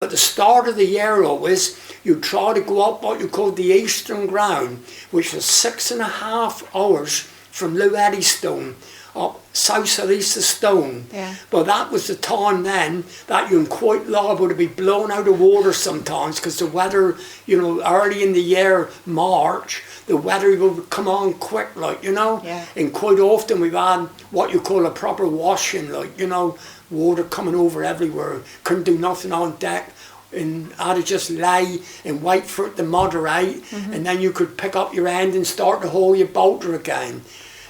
At the start of the year always, you try to go up what you call the eastern ground, which was 6.5 hours from Looe Eddystone, up south of east of Stone. Yeah. But that was the time then that you're quite liable to be blown out of water sometimes, because the weather, you know, early in the year, March, the weather would come on quick, like, you know. Yeah. And quite often we've had what you call a proper washing, like, you know, water coming over everywhere. Couldn't do nothing on deck. And I had to just lay and wait for it to moderate, and then you could pick up your end and start to haul your bolter again.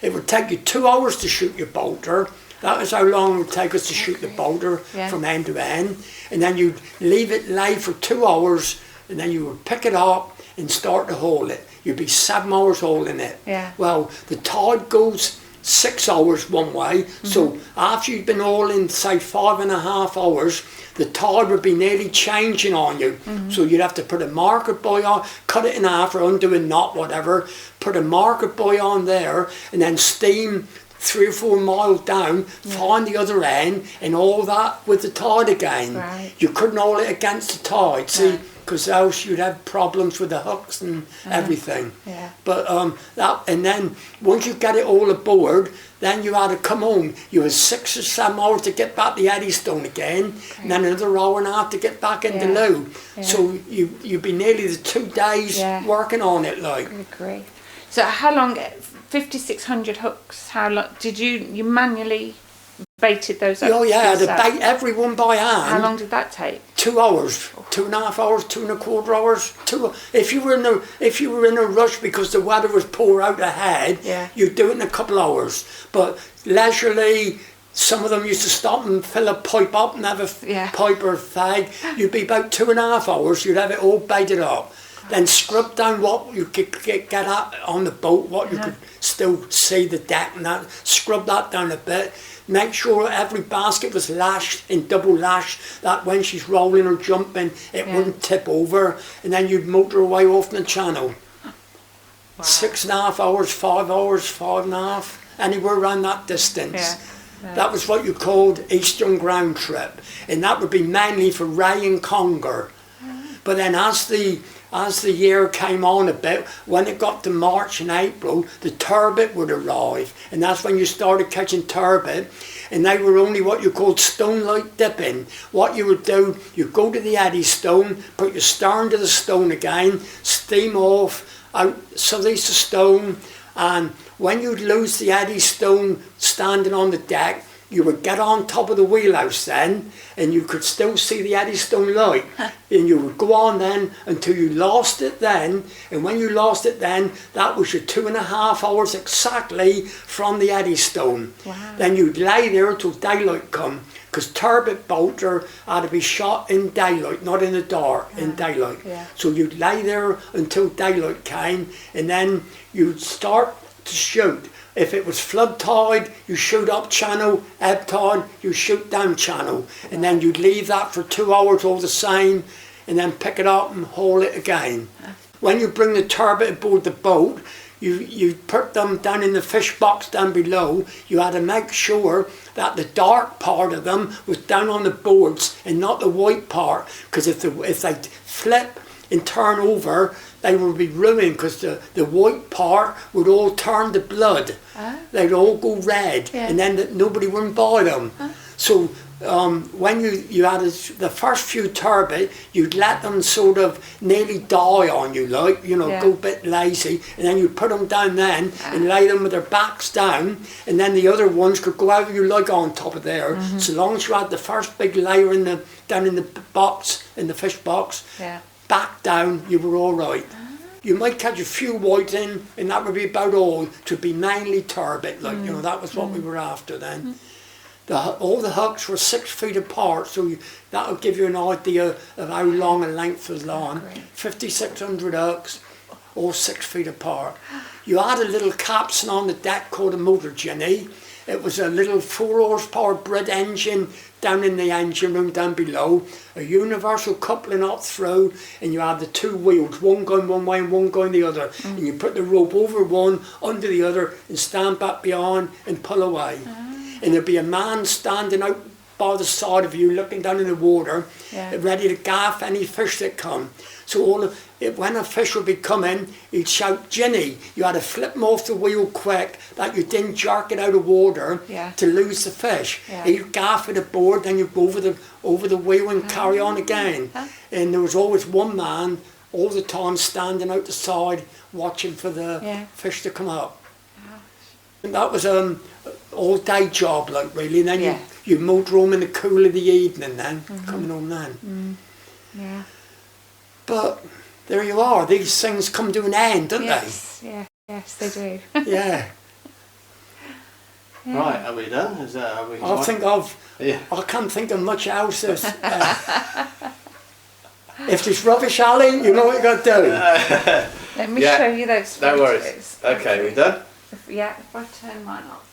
It would take you 2 hours to shoot your bolter. That was how long it would take us to shoot the bolter from end to end. And then you'd leave it lay for 2 hours, and then you would pick it up and start to haul it. You'd be 7 hours hauling it. Yeah. Well, the tide goes 6 hours one way, so after you've been hauling, say 5.5 hours, the tide would be nearly changing on you. So you'd have to put a market buoy on, cut it in half or undo a knot, whatever, put a market buoy on there, and then steam 3 or 4 miles down, find the other end, and all that with the tide again. Right. You couldn't haul it against the tide, see, because else you'd have problems with the hooks and everything. Yeah. But and then once you get it all aboard, then you had to come home. You had 6 or 7 hours to get back to Eddystone again, and then another hour and a half to get back into Looe. Yeah. So you'd be nearly the 2 days working on it, like. Good grief. So how long, 5,600 hooks, how long, did you manually baited those up? Oh yeah, I had to bait every one by hand. How long did that take? 2 hours, 2.5 hours, 2.25 hours. If you were in a rush because the weather was poor out ahead, you'd do it in a couple of hours. But leisurely, some of them used to stop and fill a pipe up and have a pipe or a fag. You'd be about 2.5 hours. You'd have it all baited up. Then scrub down what you could get at on the boat, what you could still see the deck and that. Scrub that down a bit. Make sure every basket was lashed in double lash, that when she's rolling or jumping, it wouldn't tip over. And then you'd motor away off the channel. Wow. 6.5 hours, 5 hours, 5.5, anywhere around that distance. Yeah. That was what you called Eastern Ground Trip. And that would be mainly for Ray and Conger. But then as the year came on a bit, when it got to March and April, the turbot would arrive. And that's when you started catching turbot. And they were only what you called stone-light dipping. What you would do, you'd go to the Eddystone, put your stern to the stone again, steam off, out southeast of Stone, and when you'd lose the Eddystone standing on the deck, you would get on top of the wheelhouse then, and you could still see the Eddystone light. And you would go on then until you lost it then, and when you lost it then, that was your 2.5 hours exactly from the Eddystone. Wow. Then you'd lay there until daylight come, because turbot bolter had to be shot in daylight, not in the dark, in daylight. Yeah. So you'd lay there until daylight came, and then you'd start to shoot. If it was flood tide, you shoot up channel, ebb tide, you shoot down channel. And then you'd leave that for 2 hours all the same, and then pick it up and haul it again. When you bring the turbot aboard the boat, you put them down in the fish box down below. You had to make sure that the dark part of them was down on the boards and not the white part, because if they flip and turn over, they would be ruined, because the white part would all turn to blood. They'd all go red, and then nobody wouldn't buy them. So when you had the first few turbot, you'd let them sort of nearly die on you, like, you know, go a bit lazy, and then you'd put them down then and lay them with their backs down, and then the other ones could go however you like on top of there. So long as you had the first big layer down in the box, in the fish box, back down, you were all right. You might catch a few white in, and that would be about all. To be mainly turbot, like, you know, that was what we were after then. All the hooks were 6 feet apart, so that'll give you an idea of how long a length was on. 5,600 hooks, all 6 feet apart. You had a little capstan on the deck called a motor ginny. It was a little 4 horsepower Brit engine down in the engine room down below, a universal coupling up through, and you had the 2 wheels, one going one way and one going the other. And you put the rope over one, under the other, and stand back behind and pull away. And there'd be a man standing out by the side of you looking down in the water, Yeah. ready to gaff any fish that come. So when a fish would be coming, he'd shout, Ginny. You had to flip him off the wheel quick, that you didn't jerk it out of water Yeah. to lose the fish. Yeah. He'd gaff it aboard, then you'd go over the wheel and carry on again. And there was always one man all the time standing out the side watching for the Yeah. fish to come up. And that was all day job, like, really. And then Yeah. you motor home in the cool of the evening then, coming home then. Yeah. But there you are, these things come to an end, don't Yes. Yeah. Yes, they do. they? Yeah. Yeah. Right, are we done? Are we I can't think of much else. If there's rubbish, Alan, you know what you got to do. Let me Yeah. show you those No photos. worries. Okay, we done? If I turn mine off.